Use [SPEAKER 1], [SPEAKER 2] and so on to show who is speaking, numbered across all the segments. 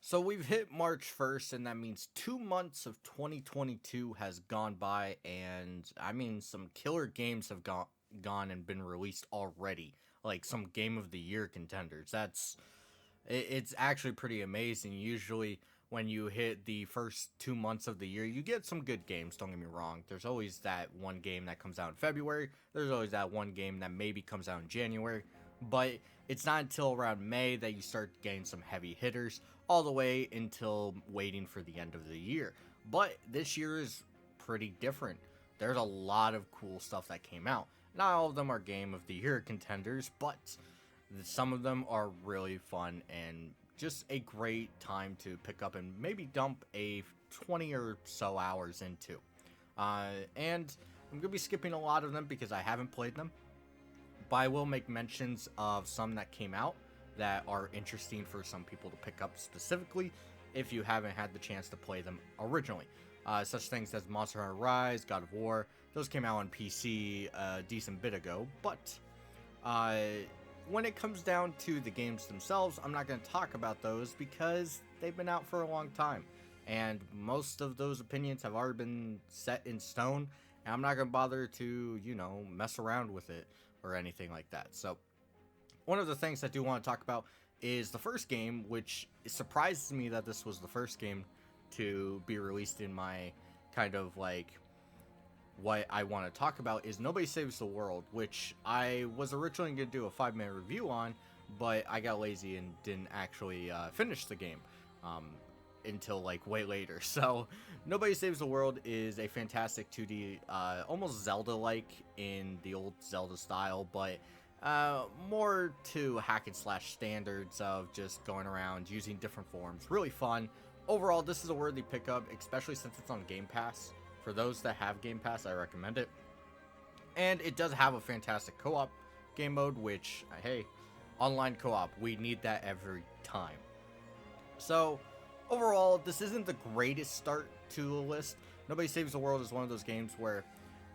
[SPEAKER 1] So we've hit March 1st, and that means 2 months of 2022 has gone by, and I mean, some killer games have gone and been released already, like some Game of the Year contenders. It's actually pretty amazing. Usually, when you hit the first 2 months of the year, you get some good games. Don't get me wrong. There's always that one game that comes out in February. There's always that one game that maybe comes out in January. But it's not until around May that you start getting some heavy hitters, all the way until waiting for the end of the year. But this year is pretty different. There's a lot of cool stuff that came out. Not all of them are Game of the Year contenders, but some of them are really fun and just a great time to pick up and maybe dump a 20 or so hours into. And I'm going to be skipping a lot of them because I haven't played them, but I will make mentions of some that came out that are interesting for some people to pick up specifically if you haven't had the chance to play them originally. Such things as Monster Hunter Rise, God of War, those came out on PC a decent bit ago, but when it comes down to the games themselves, I'm not going to talk about those because they've been out for a long time, and most of those opinions have already been set in stone, and I'm not going to bother to, mess around with it or anything like that. So one of the things I do want to talk about is the first game, which surprises me that this was the first game to be released in my kind of like what I want to talk about is Nobody Saves the World, which I was originally going to do a 5-minute review on, but I got lazy and didn't actually finish the game until like way later. So Nobody Saves the World is a fantastic 2D, almost Zelda-like in the old Zelda style, but more to hack and slash standards of just going around using different forms. Really fun. Overall, this is a worthy pickup, especially since it's on Game Pass. For those that have Game Pass, I recommend it. And it does have a fantastic co-op game mode, which, hey, online co-op, we need that every time. So, overall, this isn't the greatest start to the list. Nobody Saves the World is one of those games where,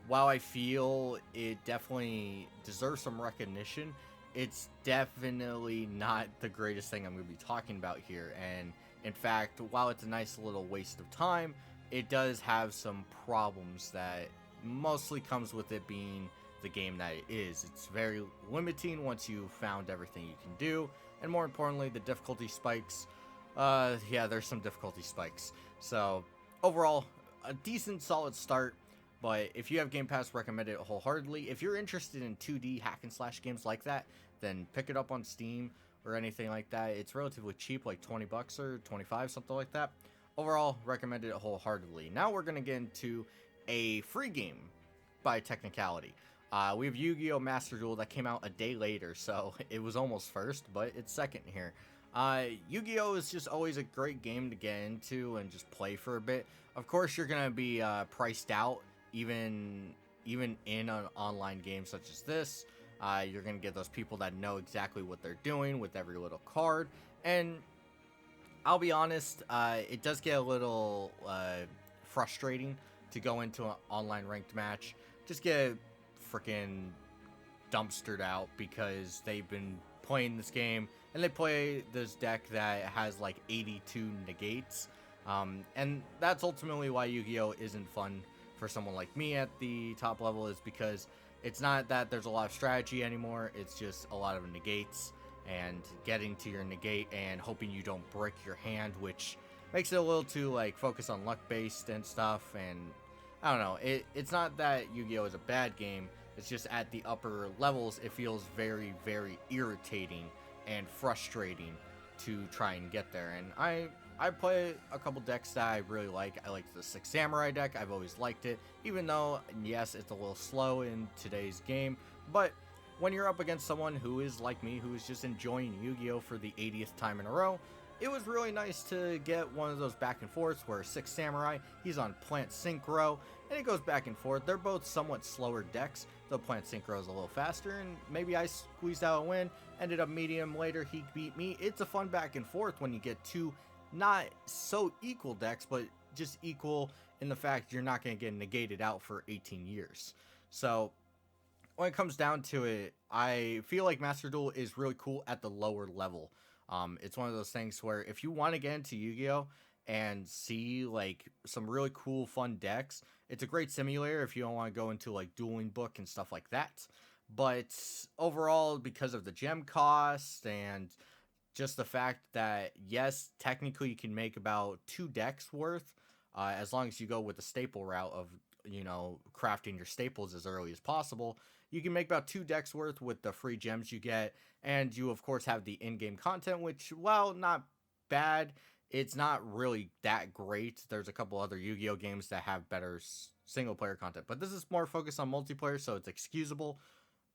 [SPEAKER 1] while I feel it definitely deserves some recognition, it's definitely not the greatest thing I'm going to be talking about here. And in fact, while it's a nice little waste of time, it does have some problems that mostly comes with it being the game that it is. It's very limiting once you've found everything you can do, and more importantly, the difficulty spikes. Yeah, there's some difficulty spikes. So, overall, a decent solid start, but if you have Game Pass, recommend it wholeheartedly. If you're interested in 2D hack and slash games like that, then pick it up on Steam or anything like that. It's relatively cheap, like 20 bucks or 25, something like that. Overall, recommend it wholeheartedly. Now we're going to get into a free game by technicality. We have Yu-Gi-Oh! Master Duel that came out a day later, so it was almost first, but it's second here. Yu-Gi-Oh! Is just always a great game to get into and just play for a bit. Of course, you're going to be priced out, even in an online game such as this. You're going to get those people that know exactly what they're doing with every little card, and I'll be honest, it does get a little frustrating to go into an online ranked match. Just get freaking dumpstered out because they've been playing this game and they play this deck that has like 82 negates. And that's ultimately why Yu-Gi-Oh! Isn't fun for someone like me at the top level, is because it's not that there's a lot of strategy anymore, it's just a lot of negates and getting to your negate and hoping you don't break your hand, which makes it a little too like focus on luck based and stuff. And I don't know, it's not that Yu-Gi-Oh! Is a bad game, it's just at the upper levels it feels very, very irritating and frustrating to try and get there. And I play a couple decks that I really like. I like the Six Samurai deck. I've always liked it, even though, yes, it's a little slow in today's game. But when you're up against someone who is like me, who is just enjoying Yu-Gi-Oh! For the 80th time in a row, it was really nice to get one of those back and forths where Six Samurai, he's on Plant Synchro, and it goes back and forth. They're both somewhat slower decks, though Plant Synchro is a little faster, and maybe I squeezed out a win, ended up medium later, he beat me. It's a fun back and forth when you get two not so equal decks, but just equal in the fact you're not going to get negated out for 18 years. So when it comes down to it, I feel like Master Duel is really cool at the lower level. It's one of those things where if you want to get into Yu-Gi-Oh and see like some really cool fun decks, it's a great simulator if you don't want to go into like dueling book and stuff like that. But overall, because of the gem cost and just the fact that yes, technically you can make about 2 decks worth, as long as you go with the staple route of crafting your staples as early as possible. You can make about 2 decks worth with the free gems you get, and you of course have the in-game content, which, while not bad, it's not really that great. There's a couple other Yu-Gi-Oh games that have better single player content, but this is more focused on multiplayer, so it's excusable.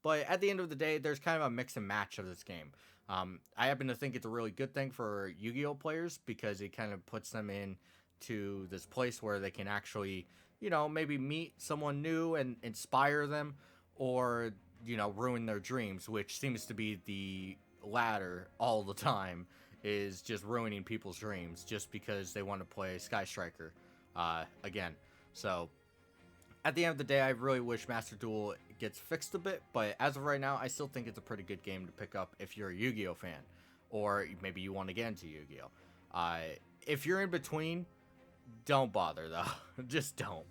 [SPEAKER 1] But at the end of the day, there's kind of a mix and match of this game. I happen to think it's a really good thing for Yu-Gi-Oh players because it kind of puts them in to this place where they can actually, maybe meet someone new and inspire them, or, ruin their dreams, which seems to be the latter all the time, is just ruining people's dreams just because they want to play Sky Striker again. So at the end of the day, I really wish Master Duel gets fixed a bit, but as of right now, I still think it's a pretty good game to pick up if you're a Yu-Gi-Oh fan, or maybe you want to get into Yu-Gi-Oh. If you're in between, don't bother though. Just don't.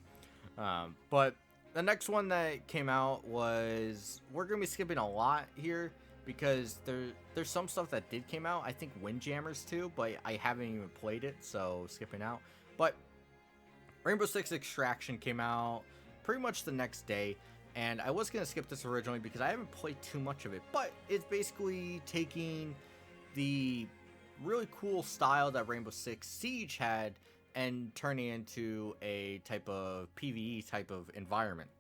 [SPEAKER 1] But the next one that came out was, we're gonna be skipping a lot here because there's some stuff that did came out. I think Windjammers too, but I haven't even played it, so skipping out. But Rainbow Six Extraction came out pretty much the next day, and I was gonna skip this originally because I haven't played too much of it, but it's basically taking the really cool style that Rainbow Six Siege had and turning it into a type of PvE type of environment.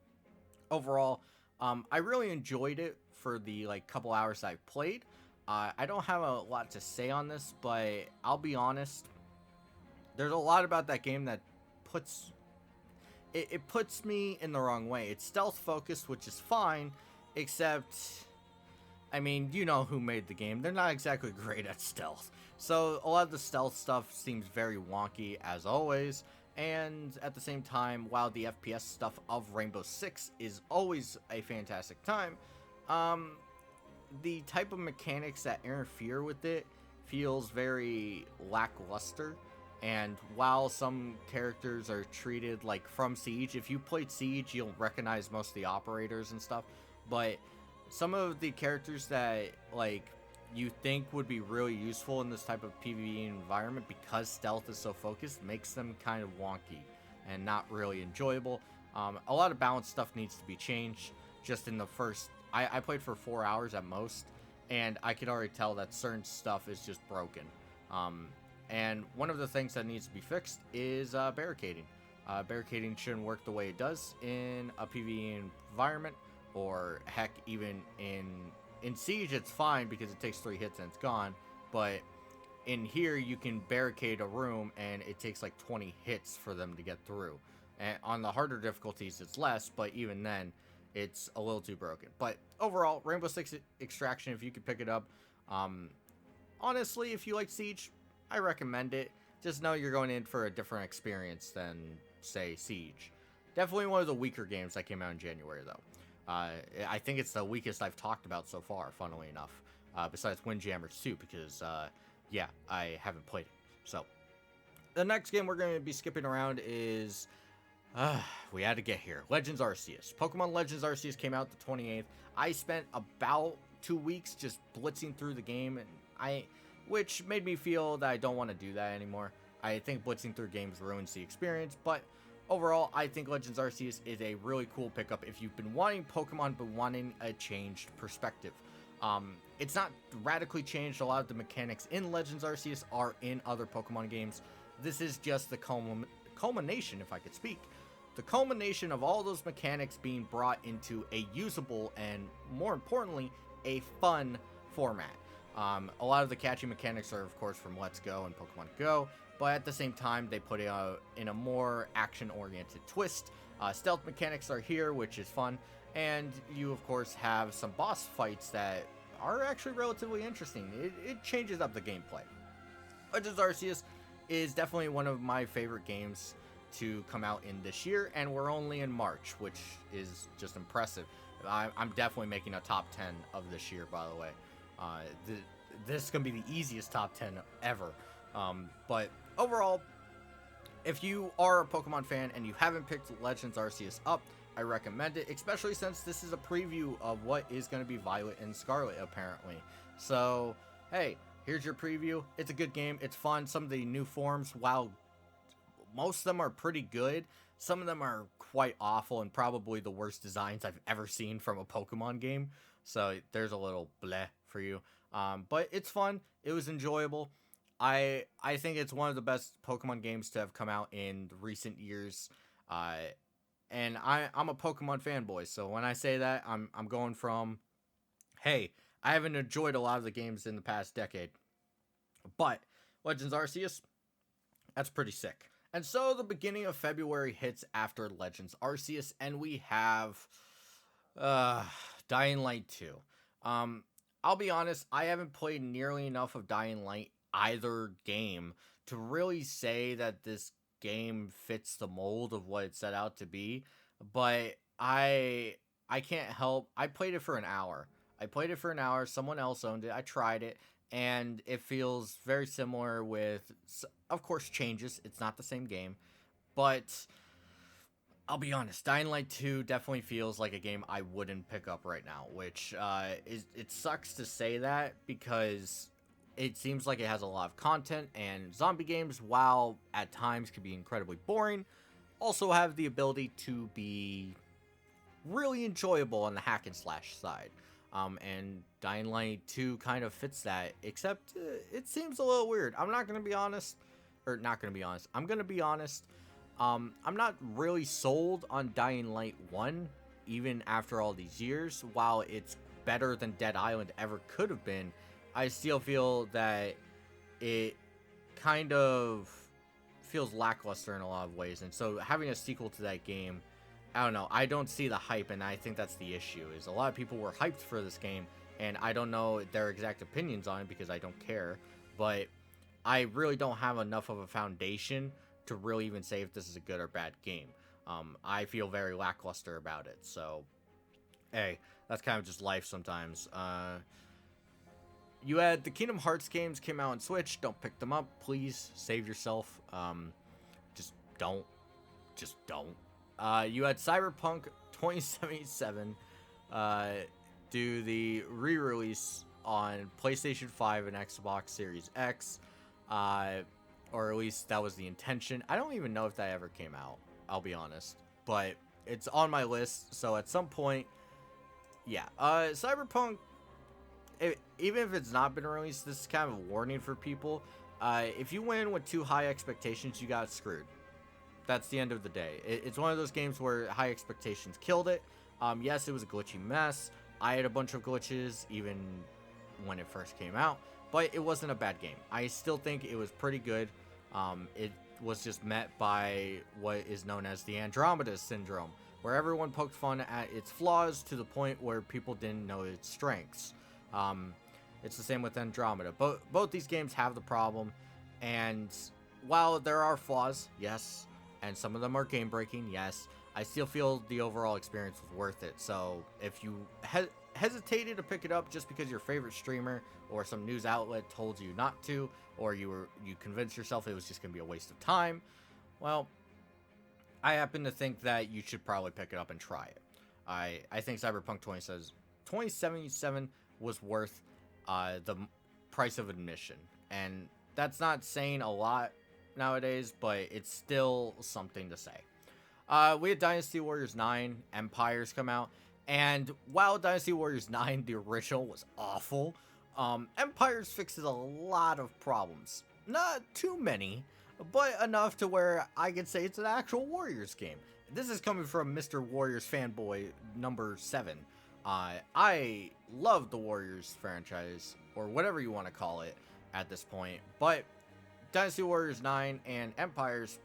[SPEAKER 1] Overall, I really enjoyed it for the couple hours I played. I don't have a lot to say on this, but I'll be honest, there's a lot about that game that puts it puts me in the wrong way. It's stealth focused, which is fine, except, I mean, you know who made the game. They're not exactly great at stealth. So a lot of the stealth stuff seems very wonky as always, and at the same time, while the FPS stuff of Rainbow Six is always a fantastic time, the type of mechanics that interfere with it feels very lackluster. And while some characters are treated like from Siege, if you played Siege, you'll recognize most of the operators and stuff. But some of the characters that you think would be really useful in this type of PvE environment, because stealth is so focused, makes them kind of wonky and not really enjoyable. A lot of balance stuff needs to be changed. Just in the first, I played for 4 hours at most, and I could already tell that certain stuff is just broken. And one of the things that needs to be fixed is barricading. Barricading shouldn't work the way it does in a PvE environment, or heck, even in Siege it's fine because it takes 3 hits and it's gone, but in here you can barricade a room and it takes like 20 hits for them to get through. And on the harder difficulties it's less, but even then it's a little too broken. But overall, Rainbow Six Extraction, if you could pick it up, honestly, if you like Siege, I recommend it. Just know you're going in for a different experience than, say, Siege. Definitely one of the weaker games that came out in January, though. I think it's the weakest I've talked about so far, funnily enough. Besides Windjammers 2, because, yeah, I haven't played it. So, the next game we're going to be skipping around is, we had to get here. Legends Arceus. Pokemon Legends Arceus came out the 28th. I spent about 2 weeks just blitzing through the game, and which made me feel that I don't want to do that anymore. I think blitzing through games ruins the experience, but overall, I think Legends Arceus is a really cool pickup if you've been wanting Pokemon but wanting a changed perspective. It's not radically changed. A lot of the mechanics in Legends Arceus are in other Pokemon games. This is just the culmination, if I could speak, the culmination of all those mechanics being brought into a usable and, more importantly, a fun format. A lot of the catchy mechanics are, of course, from Let's Go and Pokemon Go, but at the same time, they put it in a more action-oriented twist. Stealth mechanics are here, which is fun, and you, of course, have some boss fights that are actually relatively interesting. It changes up the gameplay. Legends Arceus is definitely one of my favorite games to come out in this year, and we're only in March, which is just impressive. I'm definitely making a top 10 of this year, by the way. this is gonna be the easiest top 10 ever. But overall, if you are a Pokemon fan and you haven't picked Legends Arceus up, I recommend it, especially since this is a preview of what is going to be Violet and Scarlet, apparently. So, hey, here's your preview. It's a good game. It's fun. Some of the new forms, while most of them are pretty good, some of them are quite awful and probably the worst designs I've ever seen from a Pokemon game. So, there's a little bleh for you. But it's fun. It was enjoyable. I think it's one of the best Pokemon games to have come out in recent years. And I'm a Pokemon fanboy, so when I say that, I'm going from, hey, I haven't enjoyed a lot of the games in the past decade, but Legends Arceus, that's pretty sick. And so the beginning of February hits after Legends Arceus, and we have Dying Light 2. I'll be honest, I haven't played nearly enough of Dying Light either game to really say that this game fits the mold of what it set out to be, but I can't help. I played it for an hour. Someone else owned it. I tried it, and it feels very similar with, of course, changes. It's not the same game, but I'll be honest, Dying Light 2 definitely feels like a game I wouldn't pick up right now, which it sucks to say that because it seems like it has a lot of content, and zombie games, while at times can be incredibly boring, also have the ability to be really enjoyable on the hack and slash side. And Dying Light 2 kind of fits that, except it seems a little weird. I'm not going to be honest, or not going to be honest. I'm going to be honest. I'm not really sold on Dying Light 1, even after all these years. While it's better than Dead Island ever could have been, I still feel that it kind of feels lackluster in a lot of ways. And so having a sequel to that game, I don't know. I don't see the hype, and I think that's the issue, is a lot of people were hyped for this game, and I don't know their exact opinions on it because I don't care. But I really don't have enough of a foundation to really even say if this is a good or bad game. I feel very lackluster about it. So, hey, that's kind of just life sometimes. You had the Kingdom Hearts games came out on Switch. Don't pick them up, please. Save yourself. Just don't. You had Cyberpunk 2077 do the re-release on PlayStation 5 and Xbox Series X, or at least that was the intention. I don't even know if that ever came out, I'll be honest, but it's on my list, so at some point, yeah. Cyberpunk, even if it's not been released, this is kind of a warning for people. If you went in with too high expectations, you got screwed. That's the end of the day. It's one of those games where high expectations killed it. Yes, it was a glitchy mess. I had a bunch of glitches even when it first came out, but it wasn't a bad game. I still think it was pretty good. It was just met by what is known as the Andromeda syndrome, where everyone poked fun at its flaws to the point where people didn't know its strengths. It's the same with Andromeda. Both these games have the problem, and while there are flaws, yes, and some of them are game-breaking, yes, I still feel the overall experience was worth it. So if you hesitated to pick it up just because your favorite streamer or some news outlet told you not to, or you convinced yourself it was just going to be a waste of time, well, I happen to think that you should probably pick it up and try it. I think Cyberpunk 2077 was worth the price of admission, and that's not saying a lot nowadays, but it's still something to say. We had Dynasty Warriors 9 Empires come out, and while Dynasty Warriors 9, the original, was awful, Empires fixes a lot of problems. Not too many, but enough to where I could say it's an actual Warriors game. This is coming from Mr. Warriors fanboy number 7. I love the Warriors franchise, or whatever you want to call it at this point, but Dynasty Warriors 9 and Empires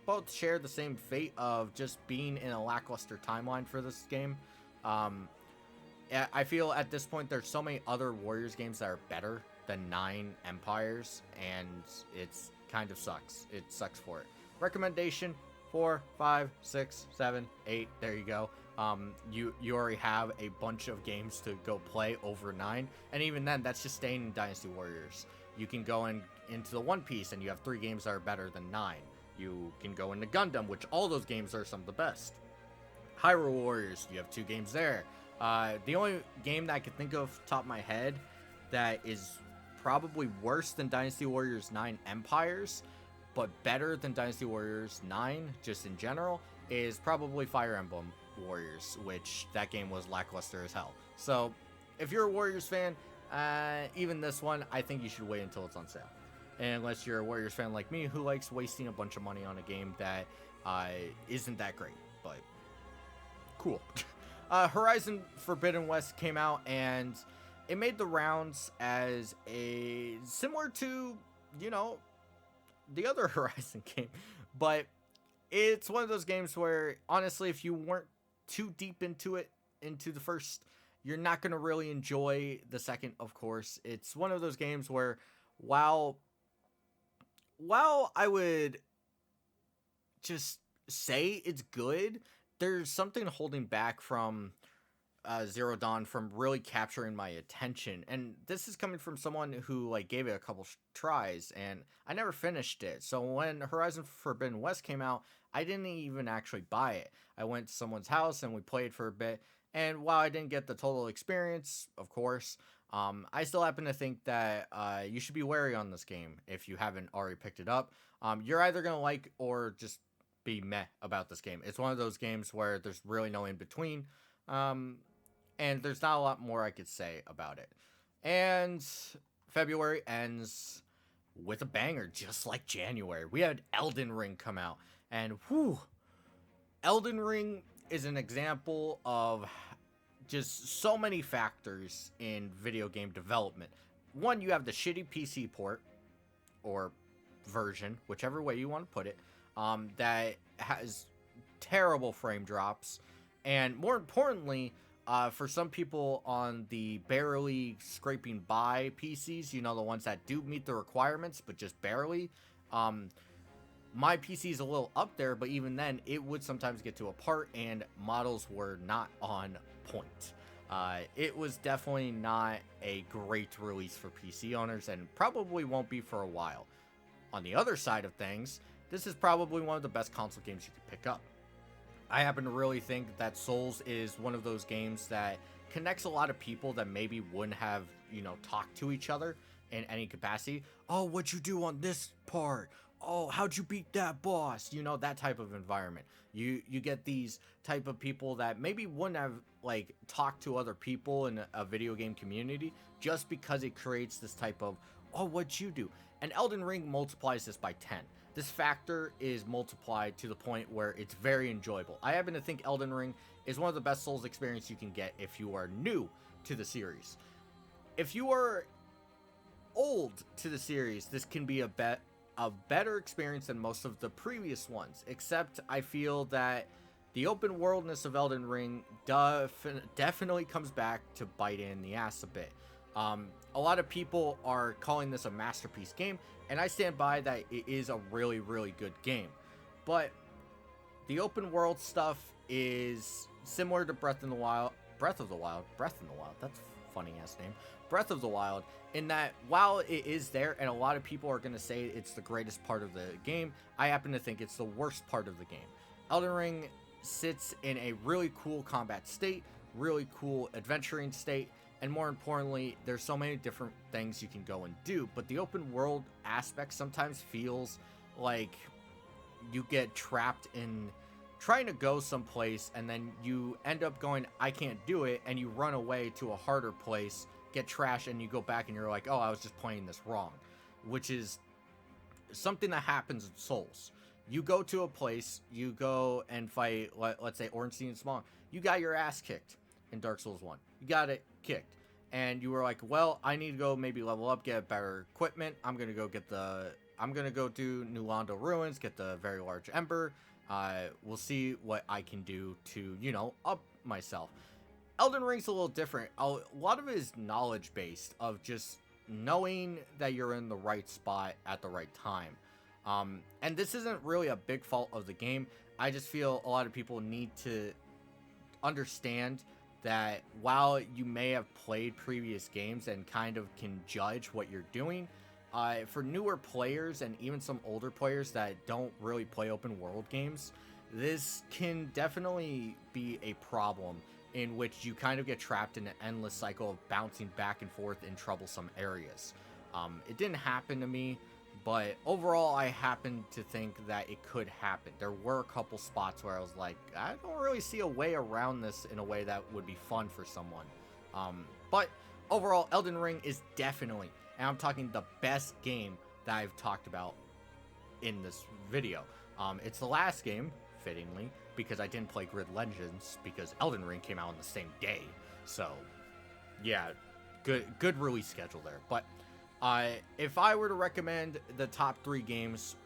[SPEAKER 1] both share the same fate of just being in a lackluster timeline for this game. I feel at this point there's so many other Warriors games that are better than 9 Empires, and it's kind of sucks. It sucks for it. Recommendation 4, 5, 6, 7, 8. There you go. You already have a bunch of games to go play over 9, and even then, that's just staying in Dynasty Warriors. You can go into the One Piece, and you have 3 games that are better than 9. You can go into Gundam, which all those games are some of the best. Hyrule Warriors, you have 2 games there. The only game that I can think of top of my head that is probably worse than Dynasty Warriors 9 Empires, but better than Dynasty Warriors 9 just in general, is probably Fire Emblem Warriors, which that game was lackluster as hell. So if you're a Warriors fan, even this one, I think you should wait until it's on sale. Unless you're a Warriors fan like me, who likes wasting a bunch of money on a game that isn't that great, but cool. Horizon Forbidden West came out, and it made the rounds as a similar to, the other Horizon game, but it's one of those games where, honestly, if you weren't too deep into the first, you're not going to really enjoy the second, of course. It's one of those games where, while I would just say it's good, there's something holding back from Zero Dawn from really capturing my attention. And this is coming from someone who gave it a couple tries, and I never finished it. So when Horizon Forbidden West came out, I didn't even actually buy it. I went to someone's house and we played for a bit, and while I didn't get the total experience, of course, I still happen to think that you should be wary on this game if you haven't already picked it up. You're either going to like or just be meh about this game. It's one of those games where there's really no in between, and there's not a lot more I could say about it. And February ends with a banger, just like January. We had Elden Ring come out, and Elden Ring is an example of just so many factors in video game development. One, you have the shitty PC port, or version, whichever way you want to put it, that has terrible frame drops, and more importantly, for some people on the barely scraping by PCs, the ones that do meet the requirements, but just barely, my PC is a little up there, but even then, it would sometimes get to a part, and models were not on point. It was definitely not a great release for PC owners, and probably won't be for a while. On the other side of things, this is probably one of the best console games you could pick up. I happen to really think that Souls is one of those games that connects a lot of people that maybe wouldn't have, talked to each other in any capacity. Oh, what'd you do on this part? Oh, how'd you beat that boss? That type of environment. You get these type of people that maybe wouldn't have talked to other people in a video game community, just because it creates this type of, oh, what'd you do? And Elden Ring multiplies this by 10. This factor is multiplied to the point where it's very enjoyable. I happen to think Elden Ring is one of the best Souls experience you can get if you are new to the series. If you are old to the series, this can be a better experience than most of the previous ones, except I feel that the open worldness of Elden Ring definitely comes back to bite in the ass a bit. A lot of people are calling this a masterpiece game, and I stand by that it is a really, really good game. But the open world stuff is similar to Breath of the Wild, that's a funny ass name, Breath of the Wild, in that while it is there, and a lot of people are going to say it's the greatest part of the game, I happen to think it's the worst part of the game. Elden Ring sits in a really cool combat state, really cool adventuring state, and more importantly, there's so many different things you can go and do, but the open world aspect sometimes feels like you get trapped in trying to go someplace, and then you end up going, I can't do it, and you run away to a harder place, get trashed, and you go back and you're like, oh, I was just playing this wrong, which is something that happens in Souls. You go to a place, you go and fight, let's say, Ornstein and Smog. You got your ass kicked in Dark Souls 1. You got it kicked. And you were like, well, I need to go maybe level up, get better equipment. I'm going to go do New Londo Ruins, get the very large Ember. We'll see what I can do to, up myself. Elden Ring's a little different. A lot of it is knowledge based, of just knowing that you're in the right spot at the right time. And this isn't really a big fault of the game. I just feel a lot of people need to understand that while you may have played previous games and kind of can judge what you're doing, for newer players and even some older players that don't really play open world games, this can definitely be a problem in which you kind of get trapped in an endless cycle of bouncing back and forth in troublesome areas. It didn't happen to me, but overall, I happen to think that it could happen. There were a couple spots where I was like, I don't really see a way around this in a way that would be fun for someone. But overall, Elden Ring is definitely, and I'm talking the best game that I've talked about in this video. It's the last game, fittingly, because I didn't play Grid Legends because Elden Ring came out on the same day. So, yeah, good release schedule there. But if I were to recommend the top 3 games,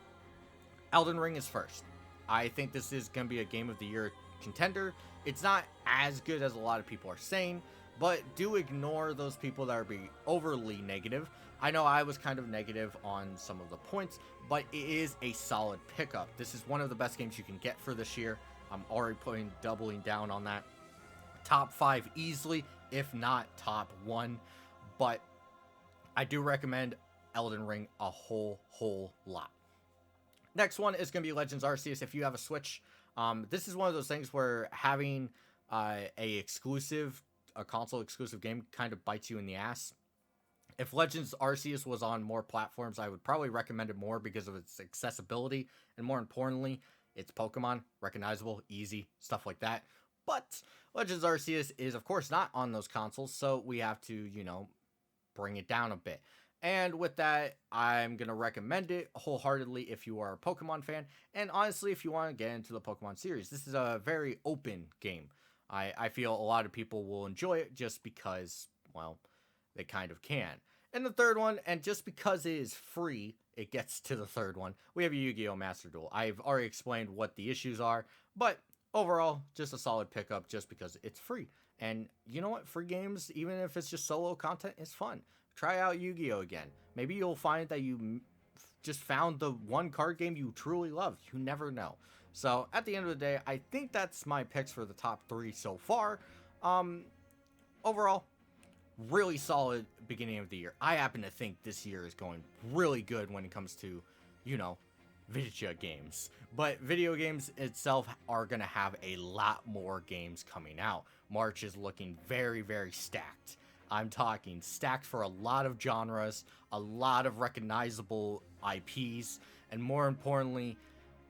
[SPEAKER 1] Elden Ring is first. I think this is going to be a Game of the Year contender. It's not as good as a lot of people are saying, but do ignore those people that are being overly negative. I know I was kind of negative on some of the points, but it is a solid pickup. This is one of the best games you can get for this year. I'm already doubling down on that. Top 5 easily, if not top 1. But I do recommend Elden Ring a whole lot. Next one is going to be Legends Arceus. If you have a Switch, this is one of those things where having a console exclusive game kind of bites you in the ass. If Legends Arceus was on more platforms, I would probably recommend it more because of its accessibility, and more importantly, it's Pokemon, recognizable, easy, stuff like that. But Legends Arceus is, of course, not on those consoles, so we have to, bring it down a bit. And with that, I'm going to recommend it wholeheartedly if you are a Pokemon fan, and honestly, if you want to get into the Pokemon series. This is a very open game. I feel a lot of people will enjoy it just because, well, they kind of can. And the third one, and just because it is free, it gets to the third one, we have a Yu-Gi-Oh! Master Duel. I've already explained what the issues are, but overall, just a solid pickup just because it's free. And you know what? Free games, even if it's just solo content, is fun. Try out Yu-Gi-Oh! Again. Maybe you'll find that you just found the one card game you truly love. You never know. So, at the end of the day, I think that's my picks for the top 3 so far. Overall, really solid beginning of the year. I happen to think this year is going really good when it comes to, video games. But video games itself are going to have a lot more games coming out. March is looking very, very stacked. I'm talking stacked for a lot of genres, a lot of recognizable IPs, and more importantly,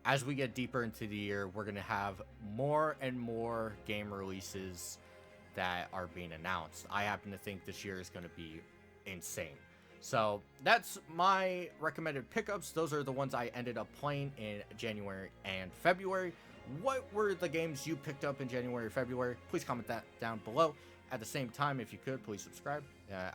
[SPEAKER 1] as we get deeper into the year, we're going to have more and more game releases that are being announced. I happen to think this year is going to be insane. So that's my recommended pickups. Those are the ones I ended up playing in January and February. What were the games you picked up in January or February? Please comment that down below. At the same time, if you could, please subscribe.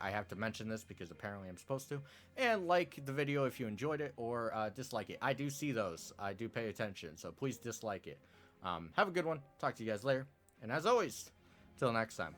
[SPEAKER 1] I have to mention this because apparently I'm supposed to. And like the video if you enjoyed it, or dislike it. I do see those. I do pay attention, so please dislike it. Have a good one. Talk to you guys later. And as always, till next time.